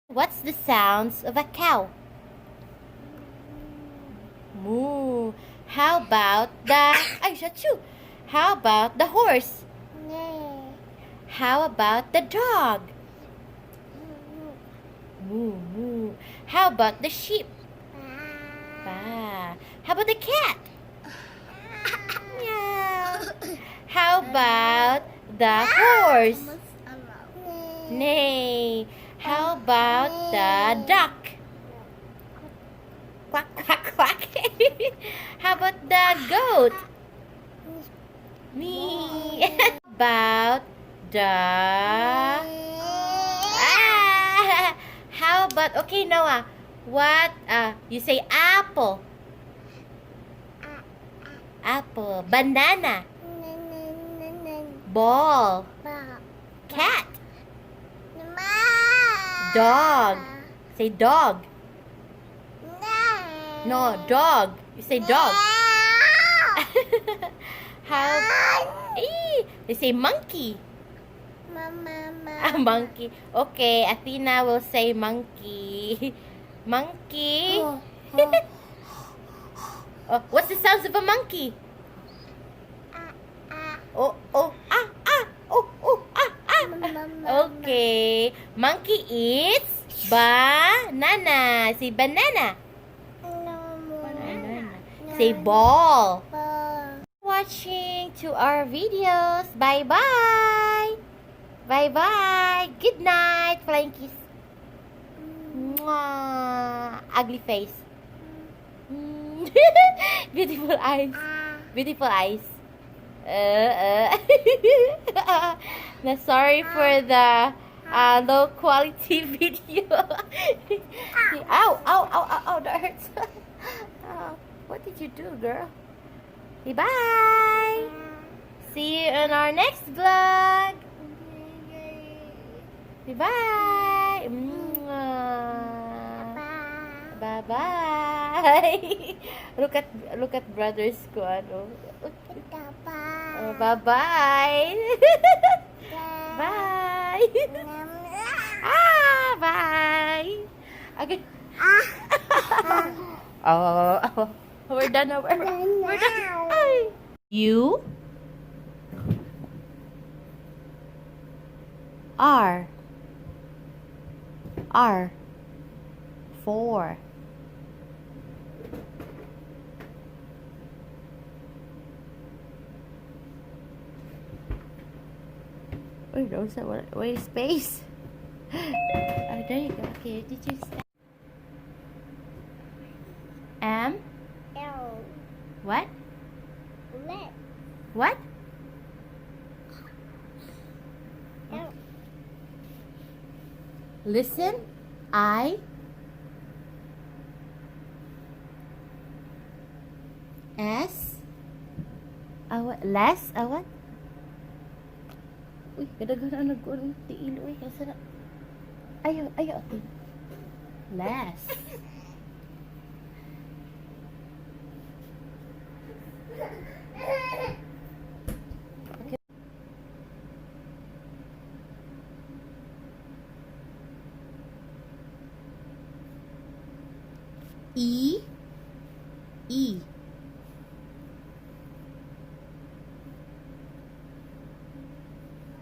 What's the sounds of a cow? Moo. How about the... Ay, shachoo. How about the horse? How about the dog? Moo, moo. How about the sheep? Ba. How about the cat? Meow. How about the horse? Neigh. How about the duck? Quack, quack, quack. How about the goat? Me. About the... How about... Okay, Noah. What? You say apple. Apple. Banana. Ball. Cat. Dog. Say dog. No, dog. You say dog. How? They say monkey. Monkey. Okay, Athena will say monkey. Monkey. Oh, what's the sounds of a monkey? Oh, oh, ah, ah, oh, oh, ah, ah. Okay. Monkey eats banana. Say banana. Banana. Say ball. Watching to our videos. Bye-bye. Bye-bye. Good night. Flying kiss. Mwah. Ugly face. Beautiful eyes. Beautiful eyes. Sorry for the low quality video. Ow, ow, ow, ow, ow, that hurts. What did you do, girl? Okay, bye. See you in our next vlog. Bye. Bye bye. Look at brothers ko ano. Bye bye. Bye. Bye. Okay. Oh, we're done now. We're done. Ay. You are 4. Wait, don't say what? Wait, space. Oh, there you go. Okay, did you say M? L. What? Let. What? L. Listen. I. S. What? Less. What? Uy, gada-gada nag-ulit tiil. Uy, kasi na. Ayaw, okay. Less. Okay. E.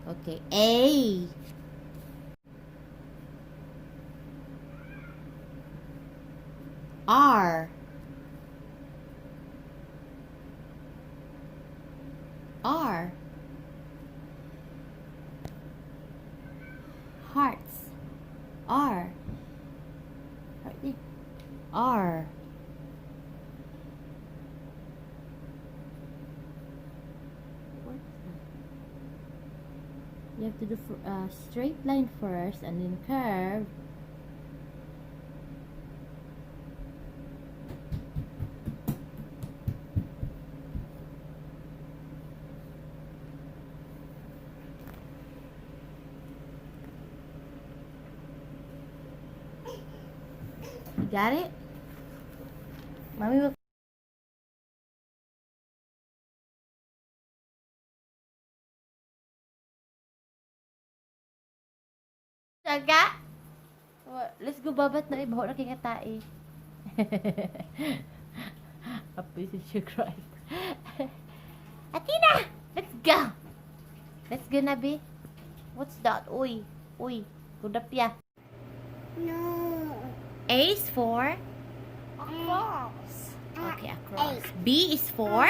Okay, A. R. Hearts. R. R. You have to do straight line first and then curve. You got it? Mommy will... Jaga. Let's go babat na ibaho na kay katai. Apoy si siya Christ. Atina! Let's go! Let's go, Nabi. What's that? Uy. Kudapya. No. A is for? Across. Okay, across. B is for?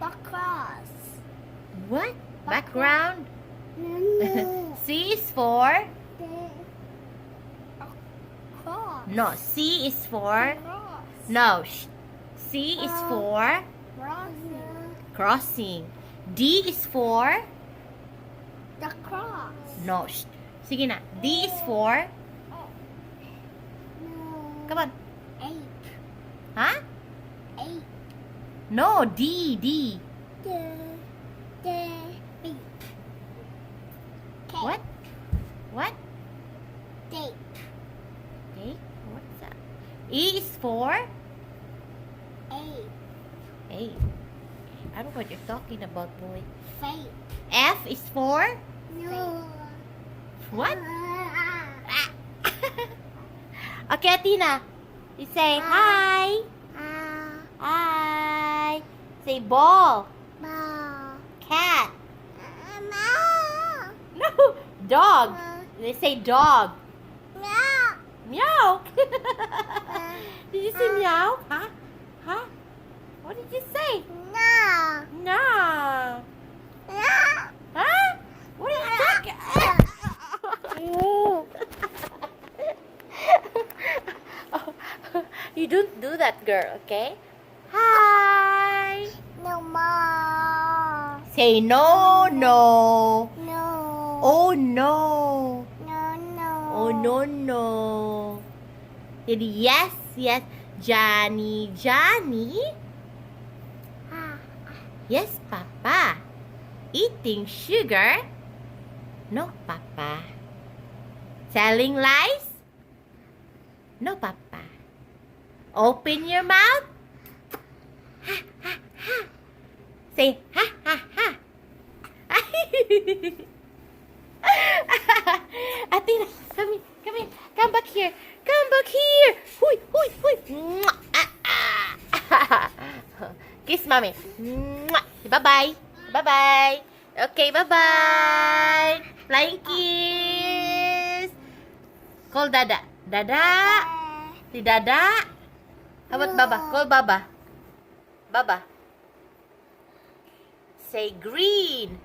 Across. What? Background? No. C is for? Across. No, C is for? Cross. No. C is for? Crossing. D is for? The cross. No. Sige na. D is for? No. Come on. 8. Huh? 8. No, D. The beat. What? What? Date. Okay. What's that? E is for? 8. A. I don't know what you're talking about, boy. Fate. F is for? No. What? Okay, Atina. You say hi. Hi. Say ball. Ball. Cat. Meow. No. Dog. They say dog. Meow. Meow. Did you say meow? Huh? Huh? What did you say? No. No. No. Huh? What are you talking? You don't do that, girl, okay? Hi. No more. Say no. No. Oh no. No. Oh no. Say yes. Johnny. Yes, Papa. Eating sugar? No, Papa. Telling lies? No, Papa. Open your mouth? Ha, ha, ha. Say ha, ha, ha. Atina, come here. Come back here. Hui. Mwah. Kiss mommy. Mwah. Bye-bye. Okay, bye-bye. Flying kiss. Call Dada. Si Dada. How about Baba? Call Baba. Say green.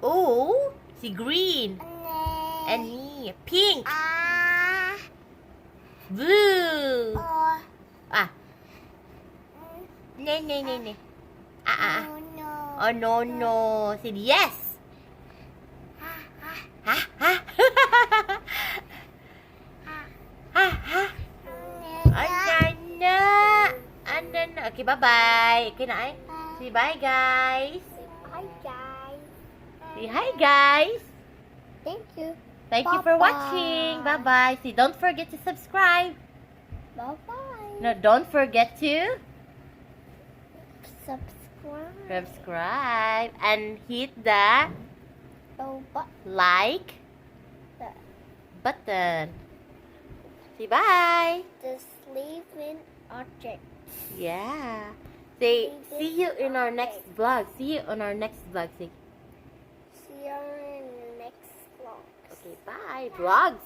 Oh, si green. And me. Pink. Blue. Ne. Oh, no. Say yes. Ha. Ano. Okay, bye-bye. Okay na eh. Say bye, guys. Hi, guys. Say hi, guys. Thank you. Thank you for watching. Bye-bye. See, don't forget to subscribe. Bye-bye. No, don't forget to subscribe and hit the like button. Say bye. The sleeping object. Yeah. Say, see you in our next vlog. Say, See you in the next vlog. okay, bye. Vlogs.